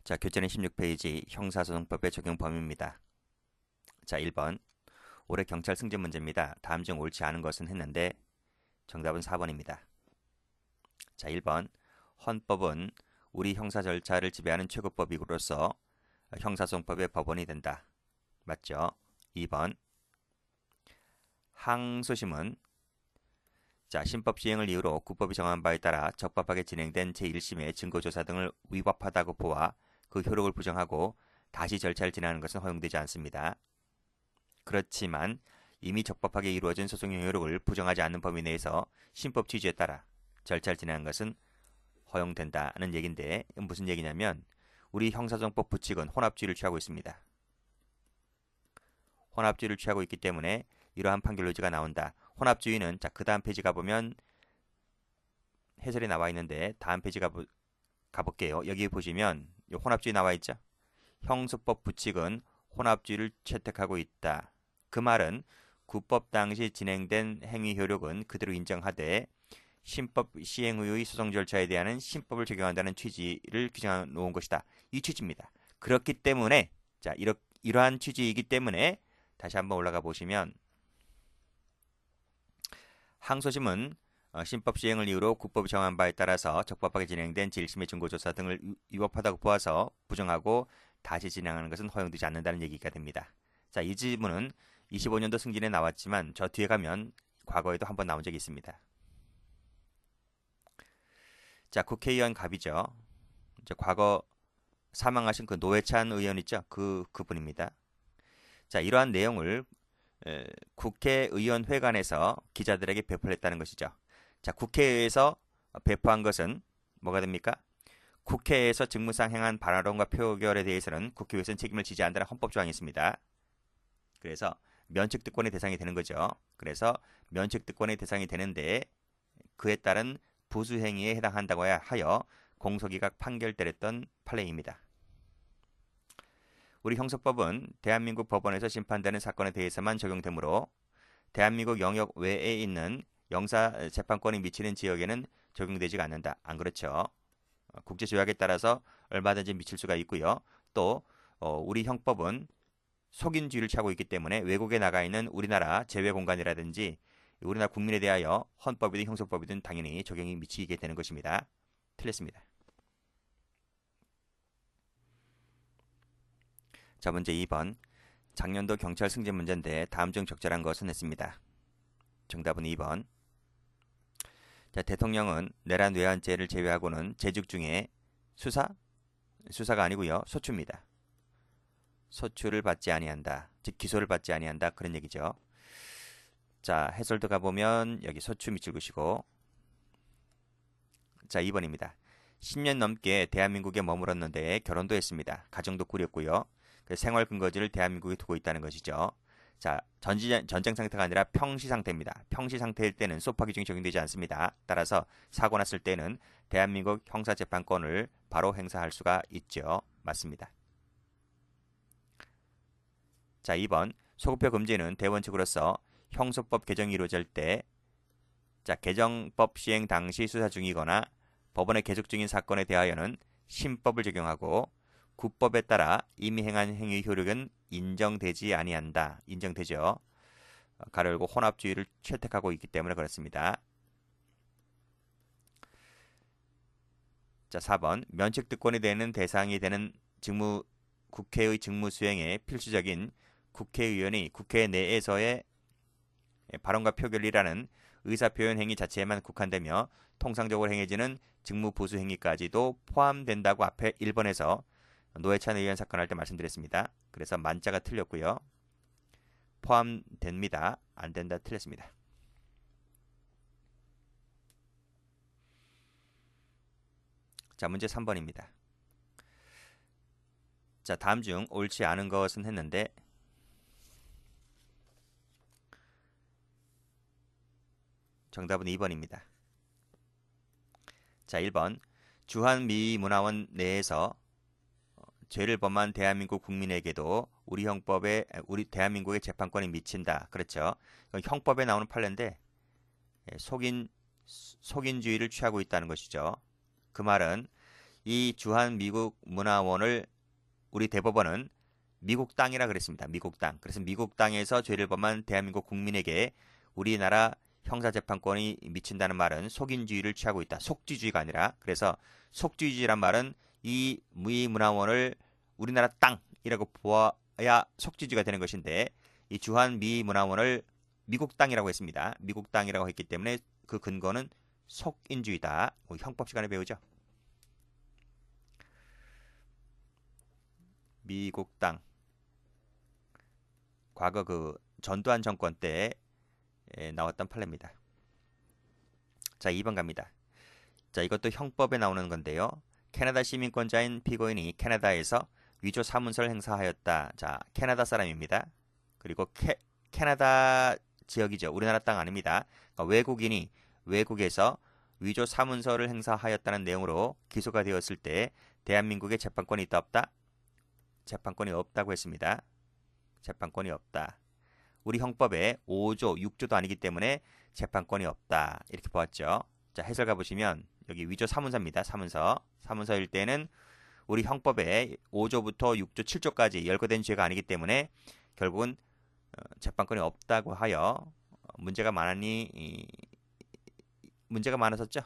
자, 교재는 16페이지 형사소송법의 적용 범위입니다. 자, 1번. 올해 경찰 승진 문제입니다. 다음 중 옳지 않은 것은 했는데 정답은 4번입니다. 자, 1번. 헌법은 우리 형사 절차를 지배하는 최고법이로서 형사소송법의 법원이 된다. 맞죠? 2번. 항소심은 자, 신법 시행을 이유로 국법이 정한 바에 따라 적법하게 진행된 제1심의 증거조사 등을 위법하다고 보아 그 효력을 부정하고 다시 절차를 진행하는 것은 허용되지 않습니다. 그렇지만 이미 적법하게 이루어진 소송의 효력을 부정하지 않는 범위 내에서 신법 취지에 따라 절차를 진행하는 것은 허용된다는 얘기인데 무슨 얘기냐면 우리 형사소송법 부칙은 혼합주의를 취하고 있습니다. 혼합주의를 취하고 있기 때문에 이러한 판결 의지가 나온다. 혼합주의는 자, 그 다음 페이지 가보면 해설이 나와 있는데 다음 페이지 가볼게요. 여기 보시면 혼합주의 나와 있죠. 형소법 부칙은 혼합주의를 채택하고 있다. 그 말은 구법 당시 진행된 행위 효력은 그대로 인정하되 신법 시행 후의 소송 절차에 대한 신법을 적용한다는 취지를 규정해 놓은 것이다. 이 취지입니다. 그렇기 때문에 자, 이러한 취지이기 때문에 다시 한번 올라가 보시면 항소심은 신법 시행을 이유로 국법이 정한 바에 따라서 적법하게 진행된 제1심의 증거조사 등을 위법하다고 보아서 부정하고 다시 진행하는 것은 허용되지 않는다는 얘기가 됩니다. 자, 이 지문은 25년도 승진에 나왔지만 저 뒤에 가면 과거에도 한번 나온 적이 있습니다. 자, 국회의원 갑이죠. 이제 과거 사망하신 그 노회찬 의원 있죠? 그분입니다. 자, 이러한 내용을 국회의원회관에서 기자들에게 배포를 했다는 것이죠. 자, 국회에서 배포한 것은 뭐가 됩니까? 국회에서 직무상 행한 발언과 표결에 대해서는 국회의원은 책임을 지지 않는다는 헌법 조항이 있습니다. 그래서 면책특권의 대상이 되는 거죠. 그래서 면책특권의 대상이 되는데 그에 따른 부수행위에 해당한다고 하여 공소기각 판결 때렸던 판례입니다. 우리 형사법은 대한민국 법원에서 심판되는 사건에 대해서만 적용되므로 대한민국 영역 외에 있는 영사 재판권이 미치는 지역에는 적용되지 않는다. 안 그렇죠? 국제조약에 따라서 얼마든지 미칠 수가 있고요. 또 우리 형법은 속인주의를 취하고 있기 때문에 외국에 나가 있는 우리나라 제외공간이라든지 우리나라 국민에 대하여 헌법이든 형사법이든 당연히 적용이 미치게 되는 것입니다. 틀렸습니다. 자, 문제 2번. 작년도 경찰 승진 문제인데 다음 중 적절한 것은 했습니다. 정답은 2번. 자, 대통령은 내란 외환죄를 제외하고는 재직 중에 수사가 아니고요. 소추입니다. 소추를 받지 아니한다. 즉 기소를 받지 아니한다. 그런 얘기죠. 자, 해설도 가보면 여기 소추 밑줄 그시고 자, 2번입니다. 10년 넘게 대한민국에 머물렀는데 결혼도 했습니다. 가정도 꾸렸고요. 생활 근거지를 대한민국에 두고 있다는 것이죠. 자, 전쟁 상태가 아니라 평시 상태입니다. 평시 상태일 때는 소파 규정이 적용되지 않습니다. 따라서 사고 났을 때는 대한민국 형사재판권을 바로 행사할 수가 있죠. 맞습니다. 자, 2번. 소급표 금지는 대원칙으로서 형소법 개정이 이루어질 때 자, 개정법 시행 당시 수사 중이거나 법원에 계속 중인 사건에 대하여는 신법을 적용하고 국법에 따라 이미 행한 행위 효력은 인정되지 아니한다. 인정되죠. 가로 열고 혼합주의를 채택하고 있기 때문에 그렇습니다. 자, 4번. 면책특권이 되는 대상이 되는 국회의 직무 수행에 필수적인 국회의원이 국회 내에서의 발언과 표결이라는 의사표현 행위 자체에만 국한되며 통상적으로 행해지는 직무 부수 행위까지도 포함된다고 앞에 1번에서 노회찬 의원 사건 할 때 말씀드렸습니다. 그래서 만자가 틀렸고요. 포함됩니다. 안 된다 틀렸습니다. 자, 문제 3번입니다. 자, 다음 중 옳지 않은 것은 했는데 정답은 2번입니다. 자, 1번. 주한미문화원 내에서 죄를 범한 대한민국 국민에게도 우리 대한민국의 재판권이 미친다. 그렇죠? 형법에 나오는 판례인데 속인주의를 취하고 있다는 것이죠. 그 말은 이 주한 미국 문화원을 우리 대법원은 미국 땅이라 그랬습니다. 미국 땅. 그래서 미국 땅에서 죄를 범한 대한민국 국민에게 우리나라 형사재판권이 미친다는 말은 속인주의를 취하고 있다. 속지주의가 아니라. 그래서 속지주의란 말은 이 미문화원을 우리나라 땅이라고 보아야 속지주의가 되는 것인데 이 주한 미문화원을 미국 땅이라고 했습니다. 미국 땅이라고 했기 때문에 그 근거는 속인주의다. 형법 시간에 배우죠. 미국 땅. 과거 그 전두환 정권 때 나왔던 판례입니다. 자, 2번 갑니다. 자, 이것도 형법에 나오는 건데요. 캐나다 시민권자인 피고인이 캐나다에서 위조 사문서를 행사하였다. 자, 캐나다 사람입니다. 그리고 캐나다 지역이죠. 우리나라 땅 아닙니다. 그러니까 외국인이 외국에서 위조 사문서를 행사하였다는 내용으로 기소가 되었을 때 대한민국에 재판권이 있다 없다? 재판권이 없다고 했습니다. 재판권이 없다. 우리 형법에 5조, 6조도 아니기 때문에 재판권이 없다. 이렇게 보았죠. 자, 해설 가보시면 여기 위조 사문서입니다. 사문서. 사문서일 때는 우리 형법에 5조부터 6조, 7조까지 열거된 죄가 아니기 때문에 결국은 재판권이 없다고 하여 문제가 많았었죠.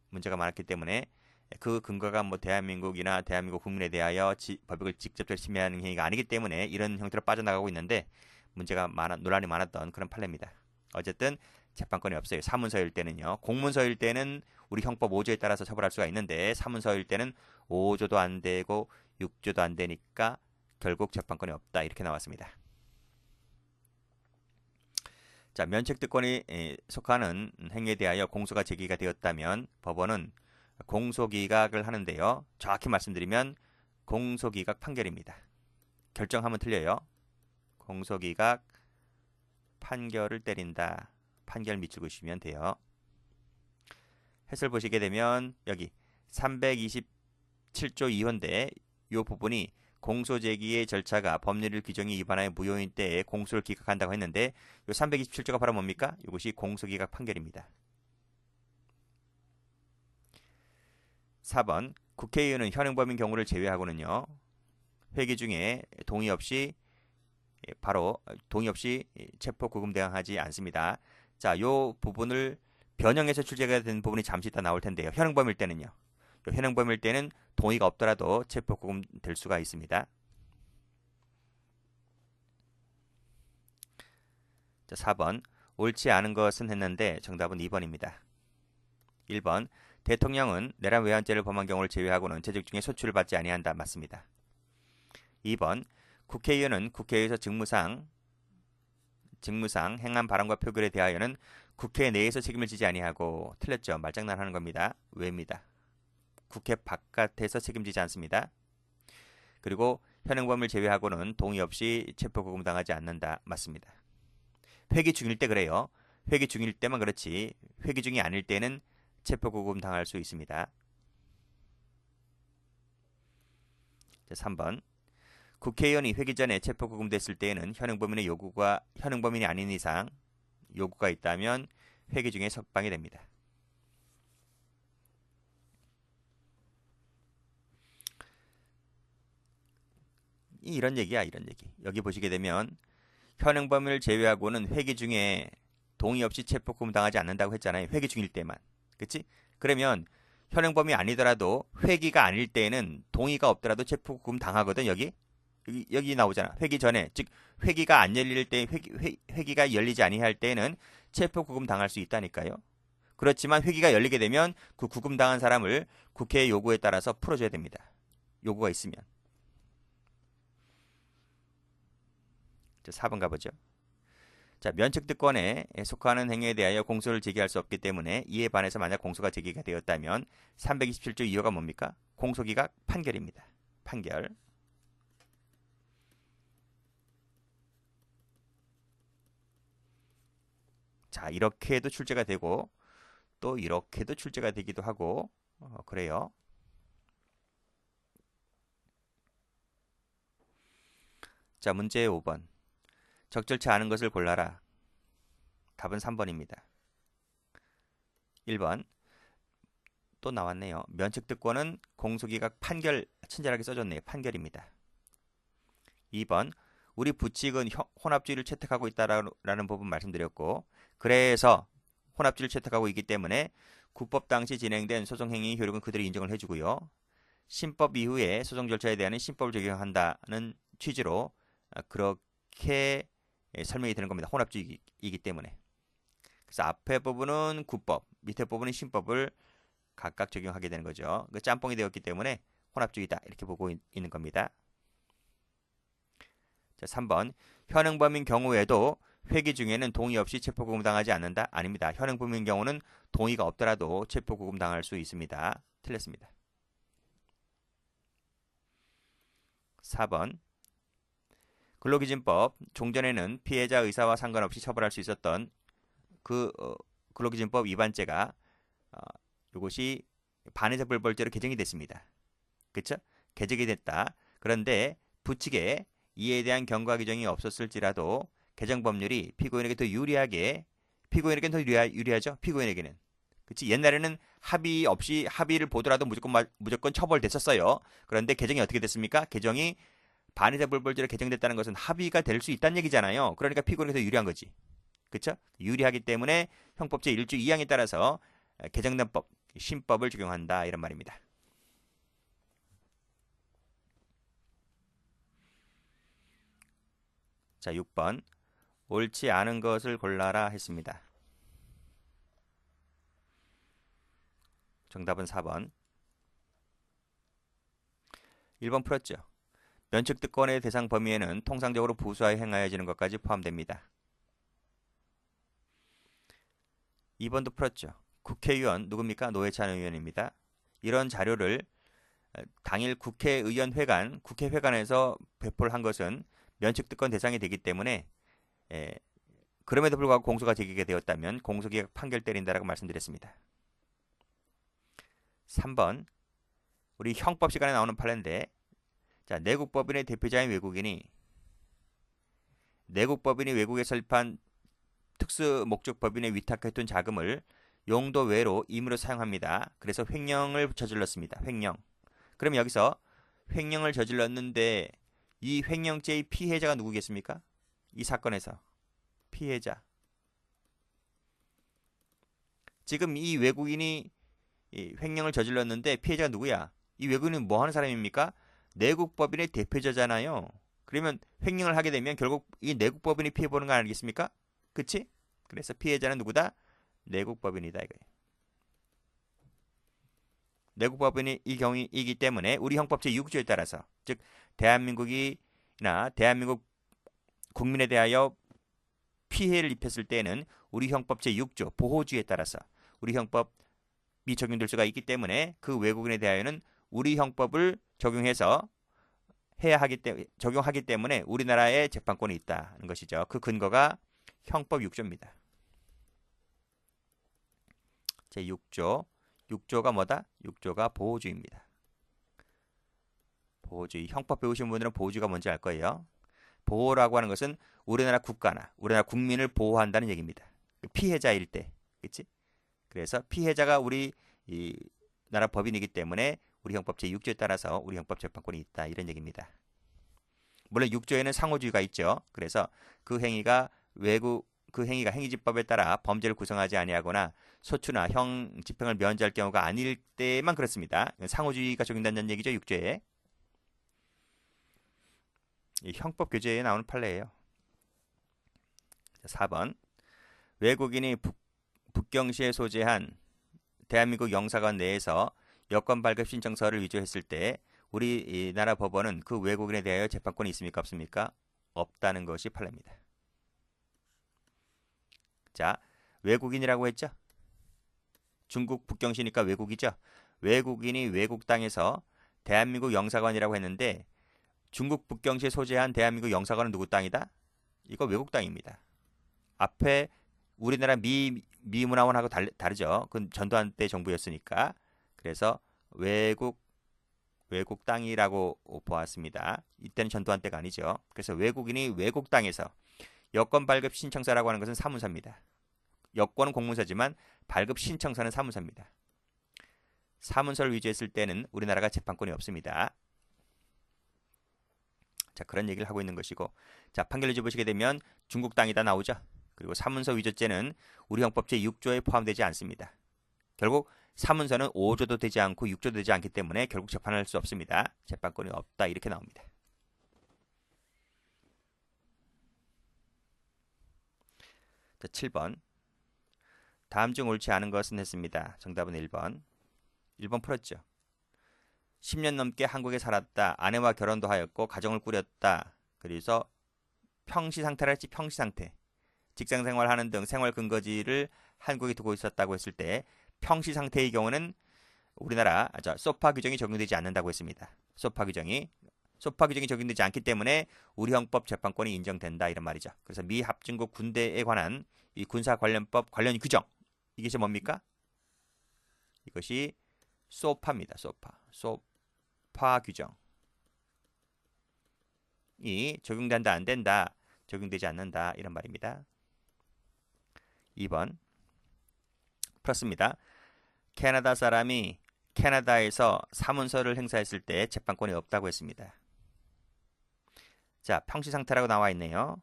문제가 많았기 때문에 그 근거가 뭐 대한민국이나 대한민국 국민에 대하여 법익을 직접적으로 침해하는 행위가 아니기 때문에 이런 형태로 빠져나가고 있는데 논란이 많았던 그런 판례입니다. 어쨌든 재판권이 없어요. 사문서일 때는요. 공문서일 때는 우리 형법 5조에 따라서 처벌할 수가 있는데 사문서일 때는 5조도 안 되고 6조도 안 되니까 결국 재판권이 없다. 이렇게 나왔습니다. 자, 면책특권에 속하는 행위에 대하여 공소가 제기가 되었다면 법원은 공소기각을 하는데요. 정확히 말씀드리면 공소기각 판결입니다. 결정하면 틀려요. 공소기각 판결을 때린다. 판결 밑줄 그으시면 돼요. 해설 보시게 되면 여기 327조 2호인데 이 부분이 공소제기의 절차가 법률 규정이 위반하여 무효인 때에 공소를 기각한다고 했는데 이 327조가 바로 뭡니까? 이것이 공소기각 판결입니다. 4번 국회의원은 현행범인 경우를 제외하고는요. 회기 중에 동의 없이 체포 구금 대항하지 않습니다. 자, 요 부분을 변형해서 출제가 된 부분이 잠시 이따 나올 텐데요. 현행범일 때는요. 현행범일 때는 동의가 없더라도 체포 구금 될 수가 있습니다. 자, 4번 옳지 않은 것은 했는데 정답은 2번입니다. 1번 대통령은 내란 외환죄를 범한 경우를 제외하고는 재직 중에 소출을 받지 아니한다. 맞습니다. 2번 국회의원은 국회에서 직무상 행한 발언과 표결에 대하여는 국회 내에서 책임을 지지 아니하고 틀렸죠. 말장난하는 겁니다. 왜입니다. 국회 바깥에서 책임지지 않습니다. 그리고 현행범을 제외하고는 동의 없이 체포구금 당하지 않는다. 맞습니다. 회기 중일 때 그래요. 회기 중일 때만 그렇지 회기 중이 아닐 때는 체포구금 당할 수 있습니다. 자, 3번 국회의원이 회기 전에 체포구금 됐을 때에는 현행범인이 아닌 이상 요구가 있다면 회기 중에 석방이 됩니다. 이런 얘기야, 이런 얘기. 여기 보시게 되면 현행범을 제외하고는 회기 중에 동의 없이 체포구금 당하지 않는다고 했잖아요. 회기 중일 때만. 그치? 그러면 현행범이 아니더라도 회기가 아닐 때에는 동의가 없더라도 체포구금 당하거든. 여기 나오잖아. 회기 전에, 즉 회기가 안 열릴 때 회기가 열리지 아니할 때는 체포구금 당할 수 있다니까요. 그렇지만 회기가 열리게 되면 그 구금 당한 사람을 국회의 요구에 따라서 풀어줘야 됩니다. 요구가 있으면. 자, 4번 가보죠. 자, 면책특권에 속하는 행위에 대하여 공소를 제기할 수 없기 때문에 이에 반해서 만약 공소가 제기가 되었다면 327조 2호가 뭡니까? 공소기각 판결입니다. 판결. 자, 이렇게 해도 출제가 되고 또 이렇게도 출제가 되기도 하고 그래요. 자, 문제 5번. 적절치 않은 것을 골라라. 답은 3번입니다. 1번 또 나왔네요. 면책특권은 공소기각 판결 친절하게 써줬네요. 판결입니다. 2번 우리 부칙은 혼합주의를 채택하고 있다라는 부분 말씀드렸고 그래서 혼합주의를 채택하고 있기 때문에 구법 당시 진행된 소송행위 효력은 그들이 인정을 해주고요. 신법 이후에 소송 절차에 대한 신법을 적용한다는 취지로 그렇게 설명이 되는 겁니다. 혼합주의이기 때문에. 그래서 앞에 부분은 구법, 밑에 부분은 신법을 각각 적용하게 되는 거죠. 그 짬뽕이 되었기 때문에 혼합주의다 이렇게 보고 있는 겁니다. 자, 3번 현행범인 경우에도 회기 중에는 동의 없이 체포구금당하지 않는다? 아닙니다. 현행범인 경우는 동의가 없더라도 체포구금당할 수 있습니다. 틀렸습니다. 4번 근로기준법 종전에는 피해자 의사와 상관없이 처벌할 수 있었던 그 근로기준법 위반죄가 이것이 반의사 불벌죄로 개정이 됐습니다. 그렇죠? 개정이 됐다. 그런데 부칙에 이에 대한 경과 규정이 없었을지라도 개정 법률이 피고인에게 더 유리하게 피고인에게는 더 유리하죠. 피고인에게는. 그렇지? 옛날에는 합의 없이 합의를 보더라도 무조건 처벌됐었어요. 그런데 개정이 어떻게 됐습니까? 개정이 반의사 불벌죄로 개정됐다는 것은 합의가 될 수 있다는 얘기잖아요. 그러니까 피고인에게 더 유리한 거지. 그렇죠? 유리하기 때문에 형법 제1조 2항에 따라서 개정된 법, 신법을 적용한다 이런 말입니다. 자, 6번 옳지 않은 것을 골라라 했습니다. 정답은 4번. 1번 풀었죠. 면책특권의 대상 범위에는 통상적으로 부수하여 행하여지는 것까지 포함됩니다. 2번도 풀었죠. 국회의원 누굽니까? 노회찬 의원입니다. 이런 자료를 당일 국회의원회관, 국회회관에서 배포를 한 것은 면책특권 대상이 되기 때문에 그럼에도 불구하고 공소가 제기가 되었다면 공소기각 판결 때린다라고 말씀드렸습니다. 3번 우리 형법 시간에 나오는 판례인데 자, 내국법인의 대표자인 외국인이 내국법인이 외국에 설립한 특수목적법인에 위탁했던 자금을 용도 외로 임의로 사용합니다. 그래서 횡령을 저질렀습니다. 횡령. 그럼 여기서 횡령을 저질렀는데 이 횡령죄의 피해자가 누구겠습니까? 이 사건에서 피해자. 지금 이 외국인이 이 횡령을 저질렀는데 피해자가 누구야? 이 외국인은 뭐 하는 사람입니까? 내국법인의 대표자잖아요. 그러면 횡령을 하게 되면 결국 이 내국법인이 피해보는 거 아니겠습니까? 그치? 그래서 피해자는 누구다? 내국법인이다 이거예요. 내국법인이 이 경우이기 때문에 우리 형법 제6조에 따라서 즉 대한민국이나 대한민국 국민에 대하여 피해를 입혔을 때에는 우리 형법 제6조 보호주의에 따라서 우리 형법이 적용될 수가 있기 때문에 그 외국인에 대하여는 우리 형법을 적용해서 적용하기 때문에 우리나라에 재판권이 있다는 것이죠. 그 근거가 형법 6조입니다. 제6조. 6조가 뭐다? 6조가 보호주의입니다. 보호주의. 형법 배우신 분들은 보호주의가 뭔지 알 거예요. 보호라고 하는 것은 우리나라 국가나 우리나라 국민을 보호한다는 얘기입니다. 피해자일 때. 그치? 그래서 피해자가 우리 이 나라 법인이기 때문에 우리 형법 제6조에 따라서 우리 형법 재판권이 있다. 이런 얘기입니다. 물론 6조에는 상호주의가 있죠. 그래서 그 행위가 행위집법에 따라 범죄를 구성하지 아니하거나 소추나 형 집행을 면제할 경우가 아닐 때만 그렇습니다. 상호주의가 적용된다는 얘기죠. 6조에. 이 형법 교재에 나오는 판례예요. 4번 외국인이 북경시에 소재한 대한민국 영사관 내에서 여권 발급 신청서를 위조했을 때 우리나라 법원은 그 외국인에 대하여 재판권이 있습니까? 없습니까? 없다는 것이 판례입니다. 자, 외국인이라고 했죠? 중국 북경시니까 외국이죠? 외국인이 외국 땅에서 대한민국 영사관이라고 했는데 중국 북경시에 소재한 대한민국 영사관은 누구 땅이다? 이거 외국 땅입니다. 앞에 우리나라 미문화원하고 다르죠. 그건 전두환 때 정부였으니까. 그래서 외국 땅이라고 보았습니다. 이때는 전두환 때가 아니죠. 그래서 외국인이 외국 땅에서 여권 발급 신청서라고 하는 것은 사문서입니다. 여권은 공문서지만 발급 신청서는 사문서입니다. 사문서를 위조했을 때는 우리나라가 재판권이 없습니다. 자, 그런 얘기를 하고 있는 것이고, 자, 판결문지 보시게 되면 중국 땅이다 나오죠. 그리고 사문서 위조죄는 우리 형법 제6조에 포함되지 않습니다. 결국 사문서는 5조도 되지 않고 6조도 되지 않기 때문에 결국 재판할 수 없습니다. 재판권이 없다 이렇게 나옵니다. 자, 7번. 다음 중 옳지 않은 것은 했습니다. 정답은 1번. 1번 풀었죠. 10년 넘게 한국에 살았다. 아내와 결혼도 하였고 가정을 꾸렸다. 그래서 평시상태라 했지. 평시상태. 직장생활하는 등 생활 근거지를 한국에 두고 있었다고 했을 때 평시상태의 경우는 우리나라 소파 규정이 적용되지 않는다고 했습니다. 소파 규정이 적용되지 않기 때문에 우리 형법 재판권이 인정된다 이런 말이죠. 그래서 미합중국 군대에 관한 이 군사관련법 관련 규정 이것이 뭡니까? 이것이 소파입니다. 소파 규정이 적용된다 안 된다 적용되지 않는다 이런 말입니다. 2번 풀었습니다. 캐나다 사람이 캐나다에서 사문서를 행사했을 때 재판권이 없다고 했습니다. 자, 평시상태라고 나와 있네요.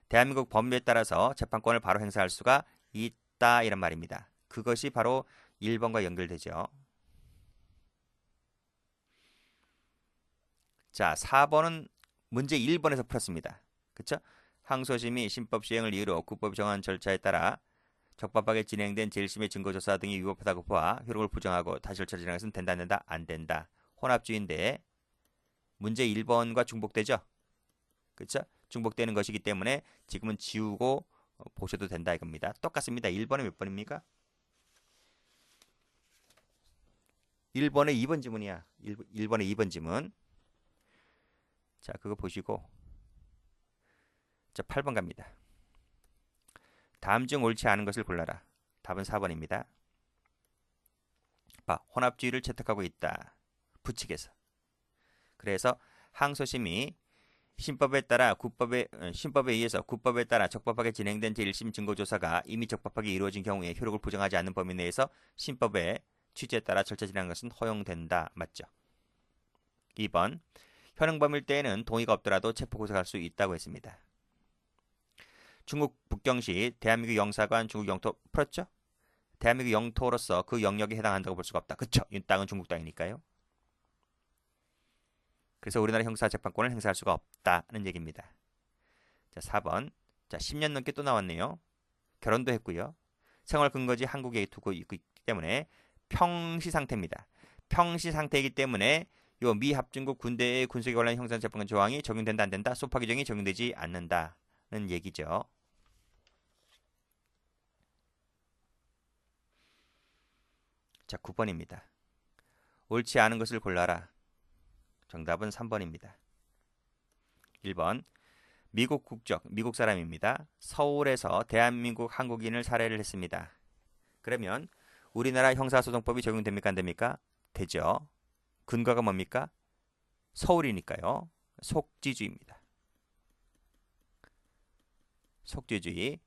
대한민국 법률에 따라서 재판권을 바로 행사할 수가 있다 이런 말입니다. 그것이 바로 1번과 연결되죠. 자, 4번은 문제 1번에서 풀었습니다. 그렇죠? 항소심이 신법 시행을 이유로 국법이 정한 절차에 따라 적법하게 진행된 제1심의 증거조사 등이 위법하다고 보아 효력을 부정하고 다시 절차 진행할 수는 된다 안 된다? 안 된다. 혼합주의인데 문제 1번과 중복되죠? 그렇죠? 중복되는 것이기 때문에 지금은 지우고 보셔도 된다 이겁니다. 똑같습니다. 1번에 몇 번입니까? 1번에 2번 지문이야. 1번에 2번 지문. 자, 그거 보시고 자, 8번 갑니다. 다음 중 옳지 않은 것을 골라라. 답은 4번입니다. 봐, 혼합주의를 채택하고 있다. 부칙에서. 그래서 항소심이 신법에 의해서 국법에 따라 적법하게 진행된 제1심 증거조사가 이미 적법하게 이루어진 경우에 효력을 부정하지 않는 범위 내에서 신법의 취지에 따라 절차 진행하는 것은 허용된다. 맞죠? 2번. 현행범일 때에는 동의가 없더라도 체포고소할 수 있다고 했습니다. 중국 북경시 대한민국 영사관 중국 영토 풀었죠? 대한민국 영토로서 그 영역에 해당한다고 볼 수가 없다. 그쵸? 이 땅은 중국 땅이니까요. 그래서 우리나라 형사재판권을 행사할 수가 없다는 얘기입니다. 자, 4번. 자, 10년 넘게 또 나왔네요. 결혼도 했고요. 생활 근거지 한국에 두고 있기 때문에 평시 상태입니다. 평시 상태이기 때문에 요 미합중국 군대의 군속에 관련 형사재판권 조항이 적용된다 안 된다? 소파 규정이 적용되지 않는다는 얘기죠. 자, 9번입니다. 옳지 않은 것을 골라라. 정답은 3번입니다. 1번. 미국 국적, 미국 사람입니다. 서울에서 대한민국 한국인을 살해를 했습니다. 그러면 우리나라 형사소송법이 적용됩니까? 안 됩니까? 되죠. 근거가 뭡니까? 서울이니까요. 속지주의입니다. 속지주의.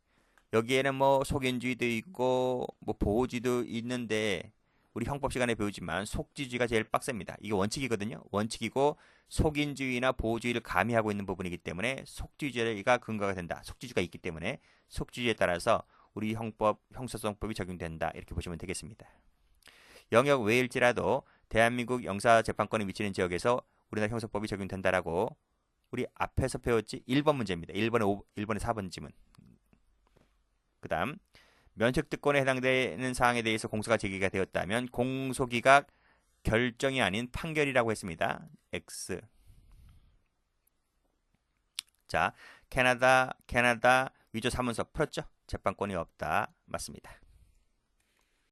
여기에는 뭐 속인주의도 있고 뭐 보호주의도 있는데 우리 형법 시간에 배우지만 속지주의가 제일 빡셉니다. 이게 원칙이거든요. 원칙이고 속인주의나 보호주의를 가미하고 있는 부분이기 때문에 속지주의가 근거가 된다. 속지주의가 있기 때문에 속지주의에 따라서 우리 형사소송법이 적용된다. 이렇게 보시면 되겠습니다. 영역 외일지라도 대한민국 영사재판권이 미치는 지역에서 우리나라 형사법이 적용된다라고 우리 앞에서 배웠지? 1번 문제입니다. 1번에 4번 지문. 그 다음 면책특권에 해당되는 사항에 대해서 공소가 제기가 되었다면 공소기각 결정이 아닌 판결이라고 했습니다. X. 자, 캐나다 위조 사문서 풀었죠? 재판권이 없다. 맞습니다.